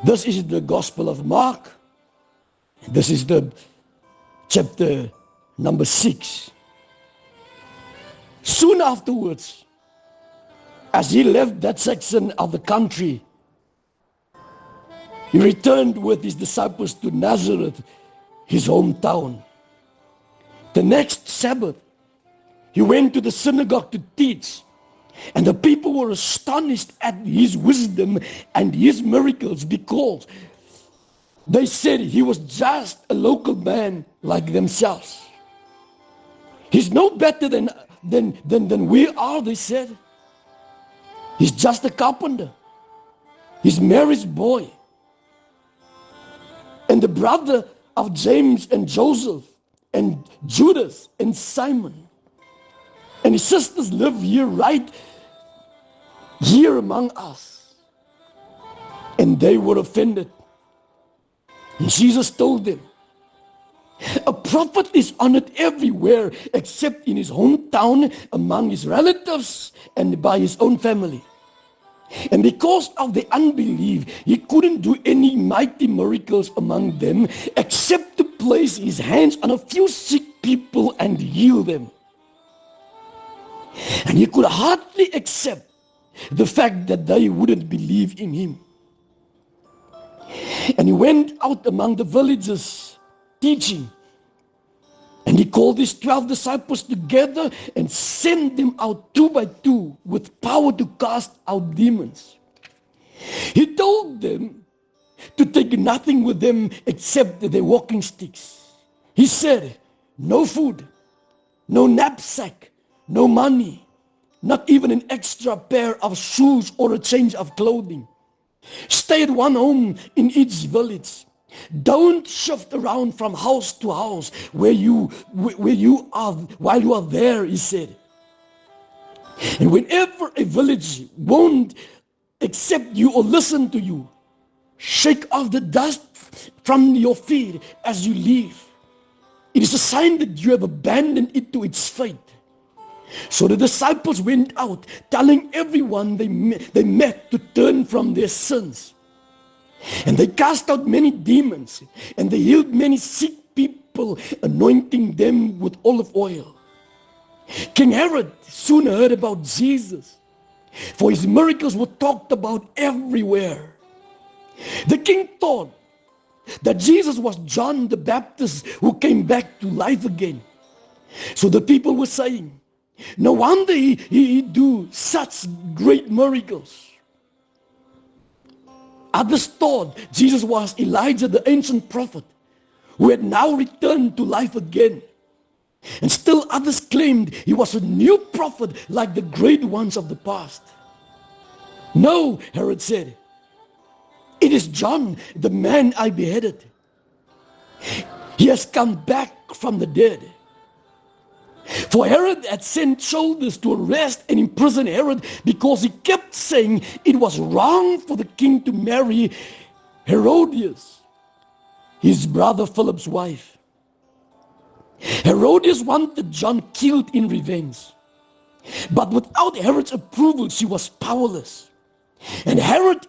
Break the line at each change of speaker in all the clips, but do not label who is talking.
This is the Gospel of Mark. This is the chapter number 6. Soon afterwards, as he left that section of the country, he returned with his disciples to Nazareth, his hometown. The next Sabbath, he went to the synagogue to teach, and the people were astonished at his wisdom and his miracles, because they said he was just a local man like themselves. He's no better than we are, they said. He's just a carpenter. He's Mary's boy, and the brother of James and Joseph and Judas and Simon. And his sisters live here, right here among us. And they were offended. And Jesus told them, a prophet is honored everywhere except in his hometown, among his relatives, and by his own family. And because of the unbelief, he couldn't do any mighty miracles among them, except to place his hands on a few sick people and heal them. And he could hardly accept the fact that they wouldn't believe in him. And he went out among the villages teaching. And he called his 12 disciples together and sent them out 2 by 2 with power to cast out demons. He told them to take nothing with them except their walking sticks. He said, no food, no knapsack, no money, not even an extra pair of shoes or a change of clothing. Stay at one home in each village. Don't shift around from house to house where you are while you are there, he said. And whenever a village won't accept you or listen to you, shake off the dust from your feet as you leave. It is a sign that you have abandoned it to its fate. So the disciples went out, telling everyone they met to turn from their sins. And they cast out many demons, and they healed many sick people, anointing them with olive oil. King Herod soon heard about Jesus, for his miracles were talked about everywhere. The king thought that Jesus was John the Baptist who came back to life again. So the people were saying, no wonder he do such great miracles. Others thought Jesus was Elijah, the ancient prophet, who had now returned to life again. And still others claimed he was a new prophet like the great ones of the past. No, Herod said, it is John, the man I beheaded. He has come back from the dead. For Herod had sent soldiers to arrest and imprison Herod because he kept saying it was wrong for the king to marry Herodias, his brother Philip's wife. Herodias wanted John killed in revenge. But without Herod's approval, she was powerless. And Herod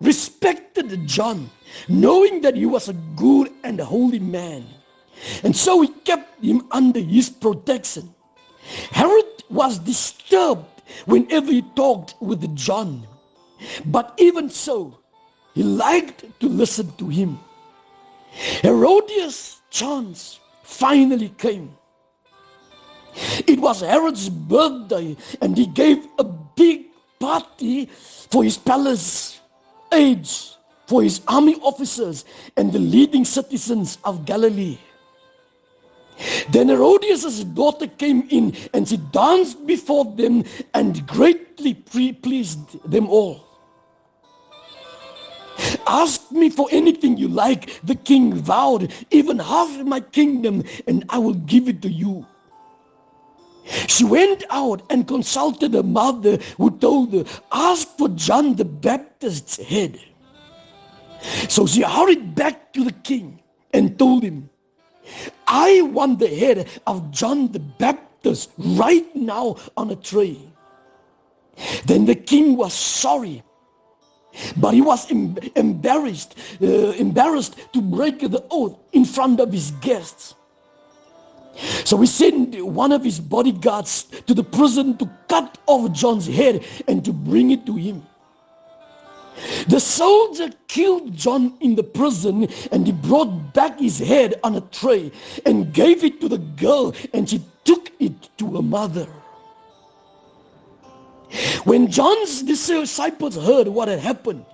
respected John, knowing that he was a good and holy man. And so he kept him under his protection. Herod was disturbed whenever he talked with John. But even so, he liked to listen to him. Herodias' chance finally came. It was Herod's birthday, and he gave a big party for his palace aides, for his army officers, and the leading citizens of Galilee. Then Herodias' daughter came in, and she danced before them and greatly pleased them all. Ask me for anything you like, the king vowed, even half of my kingdom, and I will give it to you. She went out and consulted her mother, who told her, ask for John the Baptist's head. So she hurried back to the king and told him, I want the head of John the Baptist right now on a tray. Then the king was sorry, But he was embarrassed to break the oath in front of his guests. So he sent one of his bodyguards to the prison to cut off John's head and to bring it to him. The soldier killed John in the prison, and he brought back his head on a tray and gave it to the girl, and she took it to her mother. When John's disciples heard what had happened,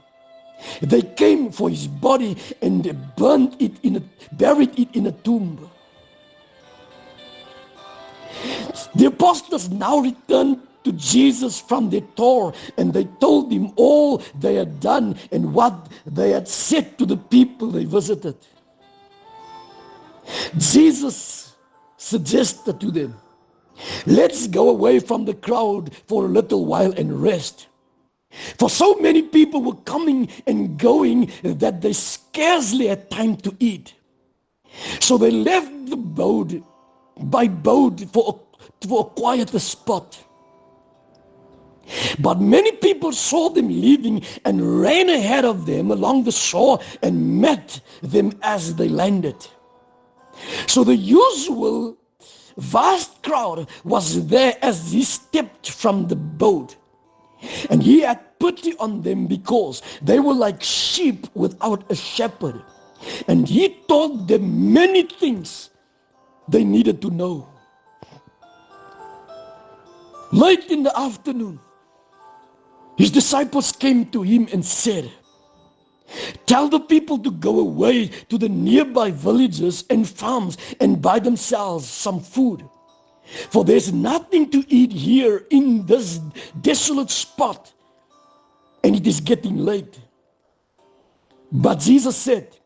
they came for his body and buried it in a tomb. The apostles now returned to Jesus from their tour, and they told him all they had done and what they had said to the people they visited. Jesus suggested to them, "Let's go away from the crowd for a little while and rest." For so many people were coming and going that they scarcely had time to eat. So they left the boat by boat for a quieter spot. But many people saw them leaving and ran ahead of them along the shore and met them as they landed. So the usual vast crowd was there as he stepped from the boat. And he had pity on them because they were like sheep without a shepherd. And he taught them many things they needed to know. Late in the afternoon, his disciples came to him and said, "Tell the people to go away to the nearby villages and farms and buy themselves some food. For there's nothing to eat here in this desolate spot, and it is getting late." But Jesus said,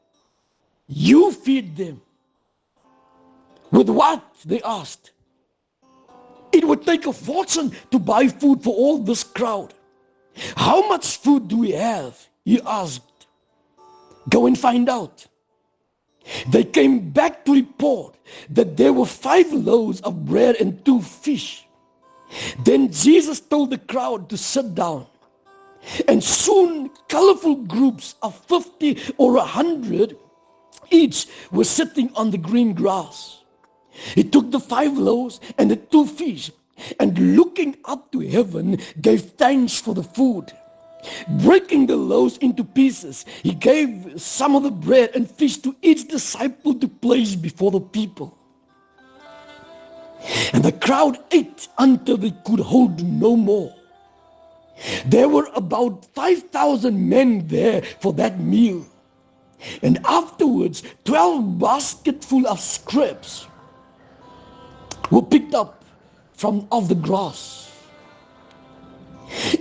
"You feed them." With what? They asked. "It would take a fortune to buy food for all this crowd. How much food do we have?" he asked. "Go and find out." They came back to report that there were 5 loaves of bread and 2 fish. Then Jesus told the crowd to sit down. And soon colorful groups of 50 or 100 each were sitting on the green grass. He took the 5 loaves and the 2 fish, and looking up to heaven, gave thanks for the food. Breaking the loaves into pieces, he gave some of the bread and fish to each disciple to place before the people. And the crowd ate until they could hold no more. There were about 5,000 men there for that meal. And afterwards, 12 basketfuls of scraps were picked up from off the grass.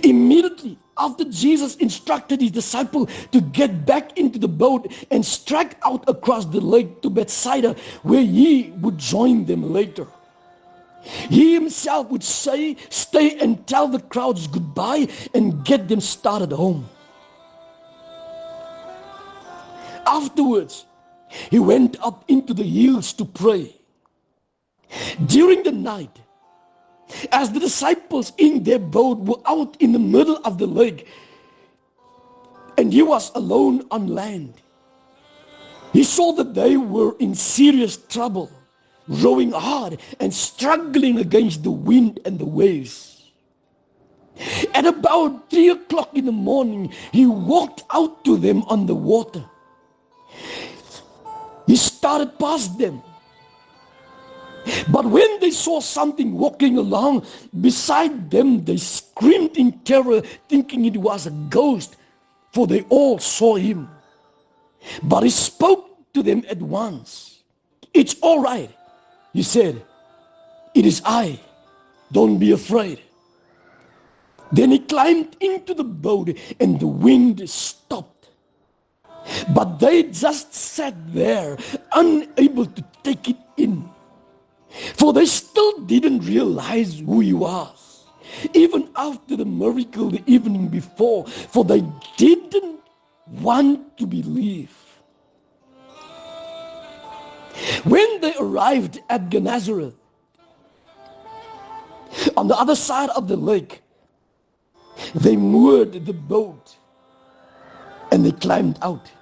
Immediately after Jesus instructed his disciple to get back into the boat and struck out across the lake to Bethsaida, where he would join them later. He himself would stay and tell the crowds goodbye and get them started home. Afterwards, he went up into the hills to pray. During the night, as the disciples in their boat were out in the middle of the lake, and he was alone on land, he saw that they were in serious trouble, rowing hard and struggling against the wind and the waves. At about 3 o'clock in the morning, he walked out to them on the water. He started past them. But when they saw something walking along beside them, they screamed in terror, thinking it was a ghost, for they all saw him. But he spoke to them at once. "It's all right," he said. "It is I. Don't be afraid." Then he climbed into the boat and the wind stopped. But they just sat there, unable to take it in. For they still didn't realize who he was, even after the miracle the evening before, for they didn't want to believe. When they arrived at Gennesaret, on the other side of the lake, they moored the boat and they climbed out.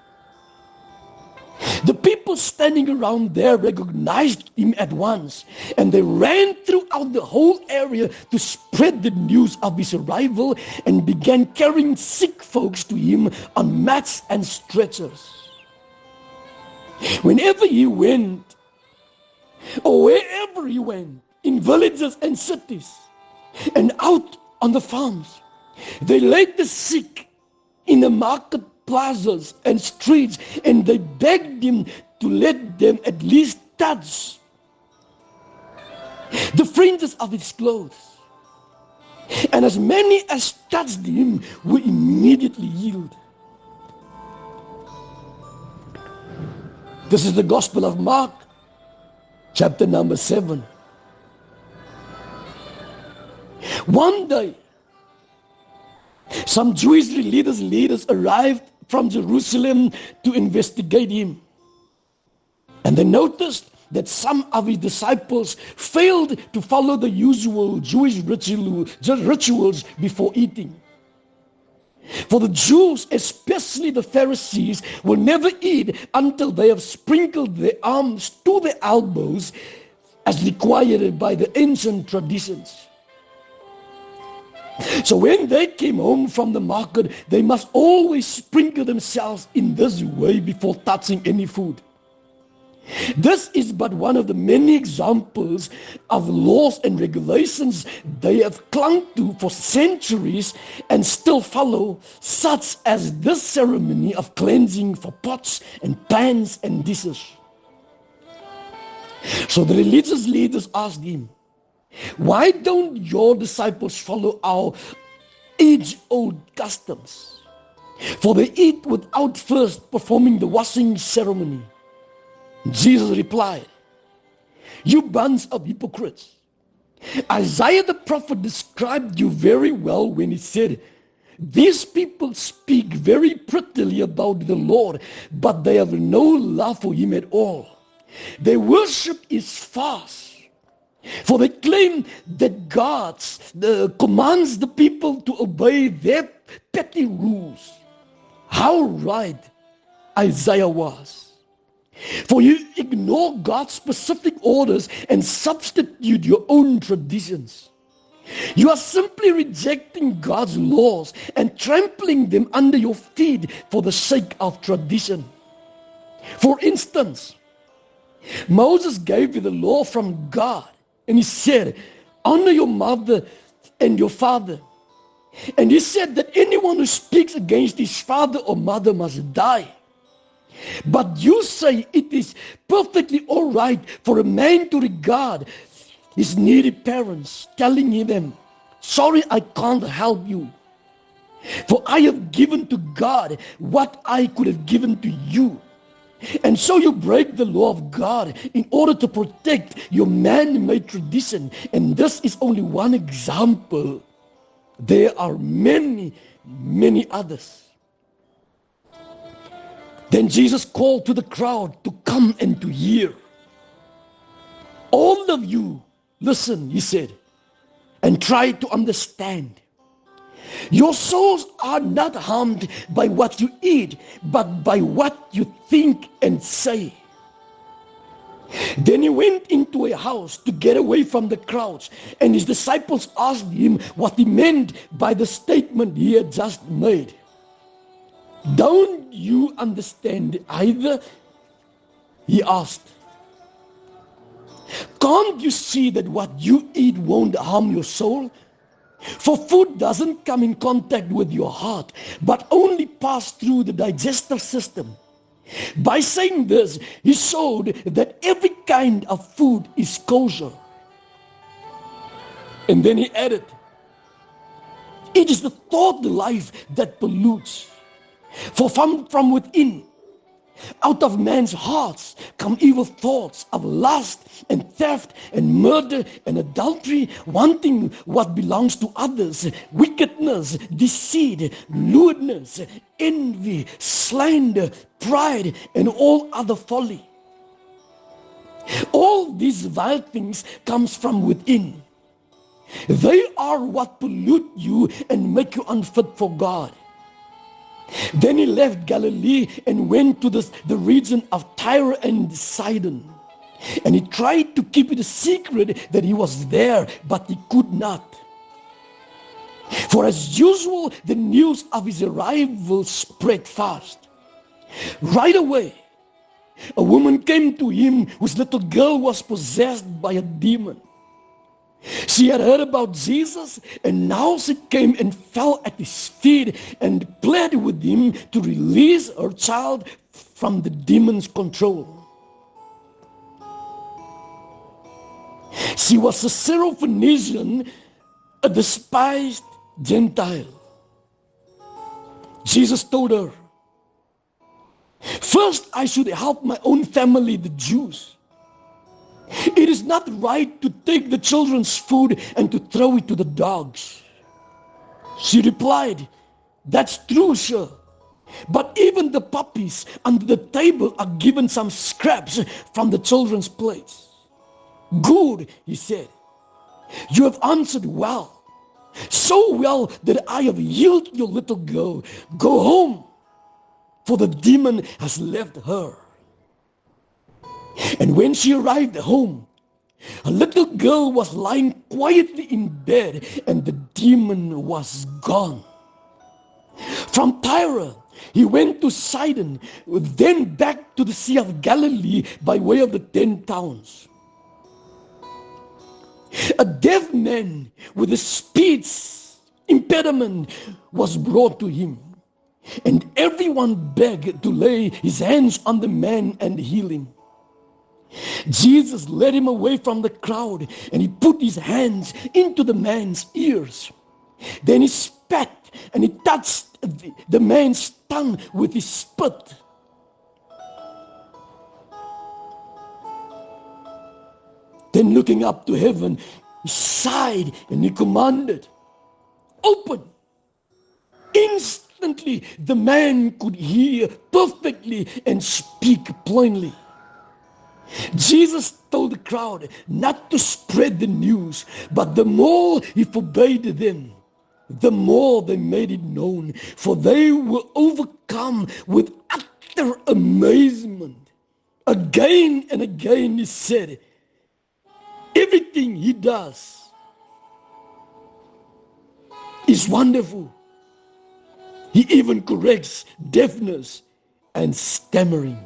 The people standing around there recognized him at once, and they ran throughout the whole area to spread the news of his arrival and began carrying sick folks to him on mats and stretchers. Whenever he went, or wherever he went, in villages and cities, and out on the farms, they laid the sick in the market plazas and streets, and they begged him to let them at least touch the fringes of his clothes. And as many as touched him were immediately healed. This is the Gospel of Mark, chapter number 7. One day, some Jewish religious leaders arrived from Jerusalem to investigate him. And they noticed that some of his disciples failed to follow the usual Jewish rituals before eating. For the Jews, especially the Pharisees, will never eat until they have sprinkled their arms to their elbows as required by the ancient traditions. So when they came home from the market, they must always sprinkle themselves in this way before touching any food. This is but one of the many examples of laws and regulations they have clung to for centuries and still follow, such as this ceremony of cleansing for pots and pans and dishes. So the religious leaders asked him, "Why don't your disciples follow our age-old customs? For they eat without first performing the washing ceremony." Jesus replied, "You bunch of hypocrites. Isaiah the prophet described you very well when he said, 'These people speak very prettily about the Lord, but they have no love for him at all. Their worship is false. For they claim that God commands the people to obey their petty rules.'" How right Isaiah was. For you ignore God's specific orders and substitute your own traditions. You are simply rejecting God's laws and trampling them under your feet for the sake of tradition. For instance, Moses gave you the law from God, and he said, "Honor your mother and your father." And he said that anyone who speaks against his father or mother must die. But you say it is perfectly all right for a man to regard his needy parents, telling them, "Sorry, I can't help you. For I have given to God what I could have given to you." And so you break the law of God in order to protect your man-made tradition. And this is only one example. There are many, many others. Then Jesus called to the crowd to come and to hear. "All of you, listen," he said, "and try to understand. Your souls are not harmed by what you eat, but by what you think and say." Then he went into a house to get away from the crowds, and his disciples asked him what he meant by the statement he had just made. "Don't you understand either?" he asked. "Can't you see that what you eat won't harm your soul? For food doesn't come in contact with your heart, but only pass through the digestive system." By saying this, he showed that every kind of food is kosher. And then he added, "It is the thought life that pollutes. For from within, out of man's hearts, come evil thoughts of lust and theft and murder and adultery, wanting what belongs to others, wickedness, deceit, lewdness, envy, slander, pride, and all other folly. All these vile things comes from within. They are what pollute you and make you unfit for God. Then he left Galilee and went to the region of Tyre and Sidon. And he tried to keep it a secret that he was there, but he could not. For as usual, the news of his arrival spread fast. Right away, a woman came to him whose little girl was possessed by a demon. She had heard about Jesus, and now she came and fell at his feet and pleaded with him to release her child from the demon's control. She was a Syrophoenician, a despised Gentile. Jesus told her, "First I should help my own family, the Jews. It is not right to take the children's food and to throw it to the dogs." She replied, "That's true, sir. But even the puppies under the table are given some scraps from the children's plates." "Good," he said. "You have answered well. So well that I have healed your little girl. Go home, for the demon has left her." And when she arrived home, a little girl was lying quietly in bed, and the demon was gone. From Tyre, he went to Sidon, then back to the Sea of Galilee by way of the 10 towns. A deaf man with a speech impediment was brought to him, and everyone begged to lay his hands on the man and heal him. Jesus led him away from the crowd, and he put his hands into the man's ears. Then he spat, and he touched the man's tongue with his spit. Then looking up to heaven, he sighed and he commanded, "Open!" Instantly, the man could hear perfectly and speak plainly. Jesus told the crowd not to spread the news, but the more he forbade them, the more they made it known, for they were overcome with utter amazement. Again and again he said, everything he does is wonderful. He even corrects deafness and stammering.